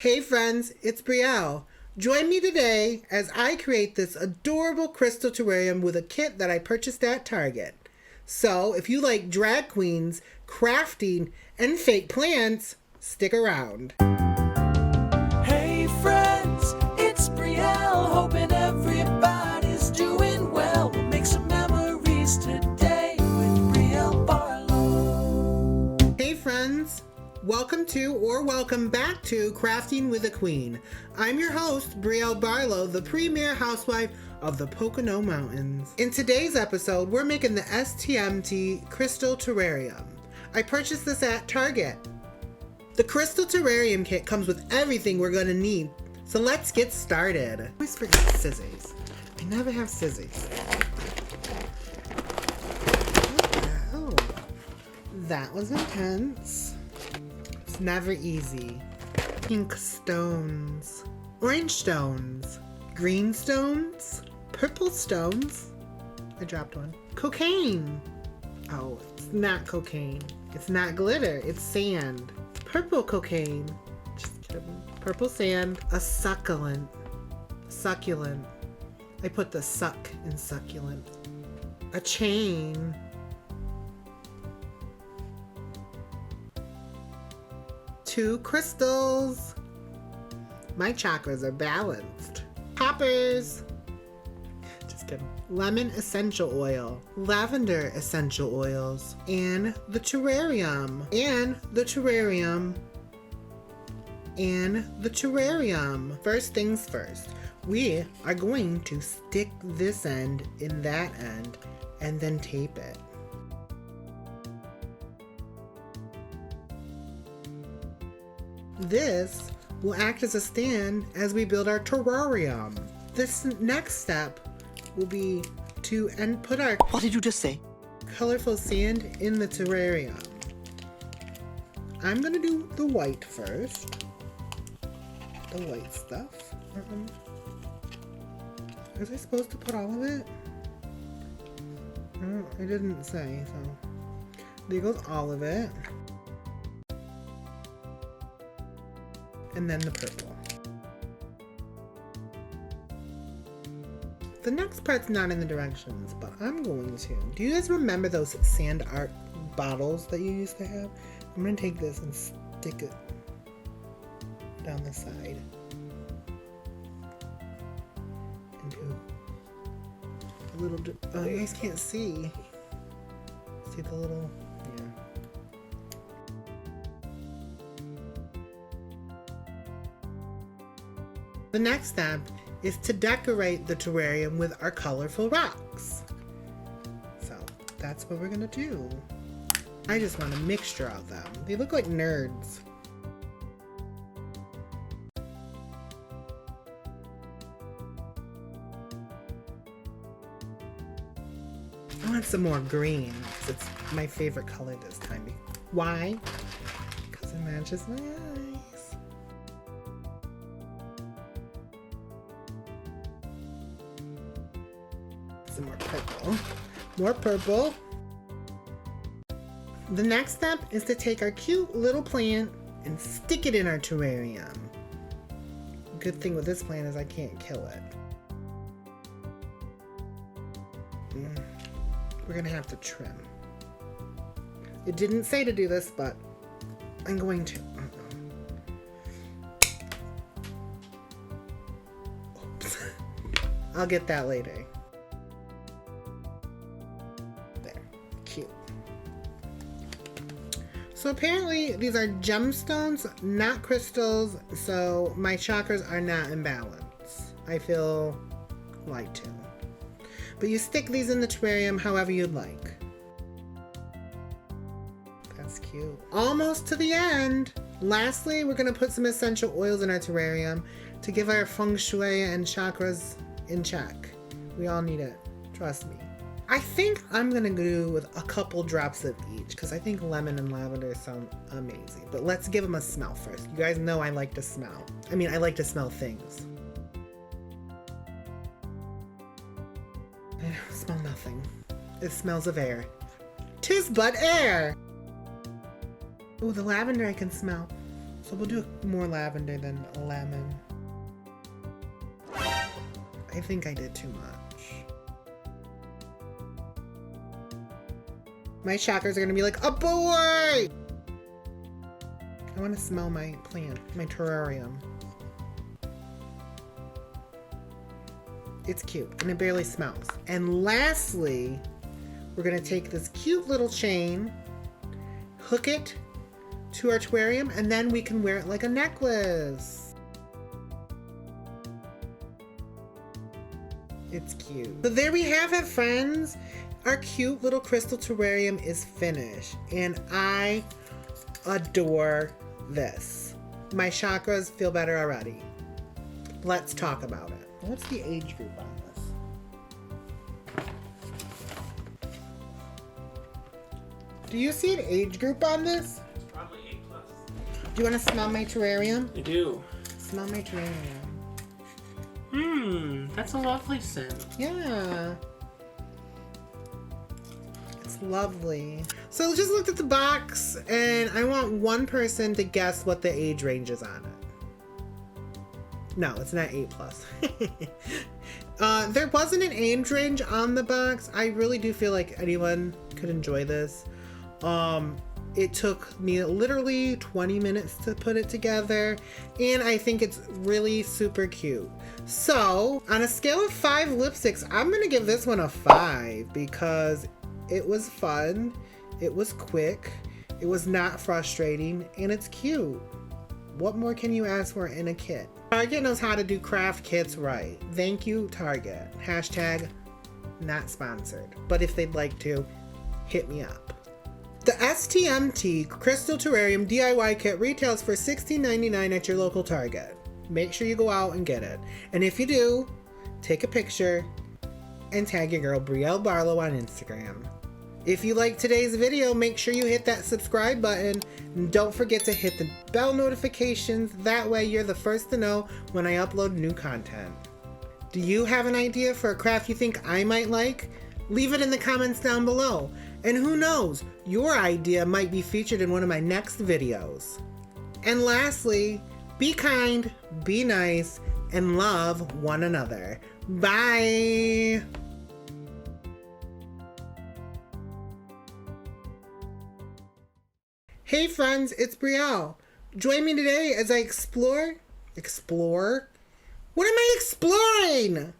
Hey friends, it's Brielle. Join me today as I create this adorable crystal terrarium with a kit that I purchased at Target. So if you like drag queens, crafting, and fake plants, stick around. Hey friends, it's Brielle, hoping everybody's doing well. We'll make some memories today with Brielle Barlowe. Hey friends, welcome back to Crafting with a Queen. I'm your host, Brielle Barlowe, the premier housewife of the Poconos Mountains. In today's episode, we're making the STMT Crystal Terrarium. I purchased this at Target. The Crystal Terrarium kit comes with everything we're gonna need, so let's get started. I always forget scissors. I never have scissors. Oh, that was intense. It's never easy. Pink stones, orange stones, green stones, purple stones. I dropped one. Cocaine. Oh, it's not cocaine. It's not glitter. It's sand. Purple cocaine. Just kidding. Purple sand. A succulent. Succulent. I put the suck in succulent. A chain. Two crystals. My chakras are balanced. Poppers. Just kidding. Lemon essential oil, lavender essential oils, and the terrarium, and the terrarium, and the terrarium. First things first, we are going to stick this end in that end and then tape it. This will act as a stand as we build our terrarium. This next step will be to put our What did you just say? colorful sand in the terrarium. I'm gonna do the white first. The white stuff. Was I supposed to put all of it? Oh, it didn't say, so there goes all of it. And then the purple. The next part's not in the directions, but I'm going to. Do you guys remember those sand art bottles that you used to have? I'm going to take this and stick it down the side. And do a little, oh, you guys can't see. See the little, yeah. The next step is to decorate the terrarium with our colorful rocks. So that's what we're gonna do. I just want a mixture of them. They look like nerds. I want some more green. It's my favorite color this time. Why? Because it matches my eyes. Some more purple. More purple. The next step is to take our cute little plant and stick it in our terrarium. Good thing with this plant is I can't kill it. We're gonna have to trim. It didn't say to do this, but I'm going to. Oops. I'll get that later. So apparently these are gemstones, not crystals, so my chakras are not in balance. I feel lied to. But you stick these in the terrarium however you'd like. That's cute. Almost to the end. Lastly, we're going to put some essential oils in our terrarium to give our feng shui and chakras in check. We all need it. Trust me. I think I'm gonna do with a couple drops of each because I think lemon and lavender sound amazing. But let's give them a smell first. You guys know I like to smell. I mean, I like to smell things. I smell nothing. It smells of air. 'Tis but air! Oh, the lavender I can smell. So we'll do more lavender than lemon. I think I did too much. My chakras are gonna be like, a boy! I wanna smell my plant, my terrarium. It's cute, and it barely smells. And lastly, we're gonna take this cute little chain, hook it to our terrarium, and then we can wear it like a necklace. It's cute. So there we have it, friends. Our cute little crystal terrarium is finished, and I adore this. My chakras feel better already. Let's talk about it. What's the age group on this? Do you see an age group on this? It's probably 8+. Do you want to smell my terrarium? I do. Smell my terrarium. That's a lovely scent. Yeah. It's lovely. So I just looked at the box, and I want one person to guess what the age range is on it. No, it's not 8+. There wasn't an age range on the box. I really do feel like anyone could enjoy this. It took me literally 20 minutes to put it together, and I think it's really super cute. So, on a scale of 5 lipsticks, I'm gonna give this one a 5 because it was fun, it was quick, it was not frustrating, and it's cute. What more can you ask for in a kit? Target knows how to do craft kits right. Thank you, Target. Hashtag not sponsored. But if they'd like to, hit me up. The STMT Crystal Terrarium DIY Kit retails for $16.99 at your local Target. Make sure you go out and get it. And if you do, take a picture and tag your girl Brielle Barlowe on Instagram. If you liked today's video, make sure you hit that subscribe button. And don't forget to hit the bell notifications. That way you're the first to know when I upload new content. Do you have an idea for a craft you think I might like? Leave it in the comments down below. And who knows, your idea might be featured in one of my next videos. And lastly, be kind, be nice, and love one another. Bye! Hey friends, it's Brielle. Join me today as I explore? What am I exploring?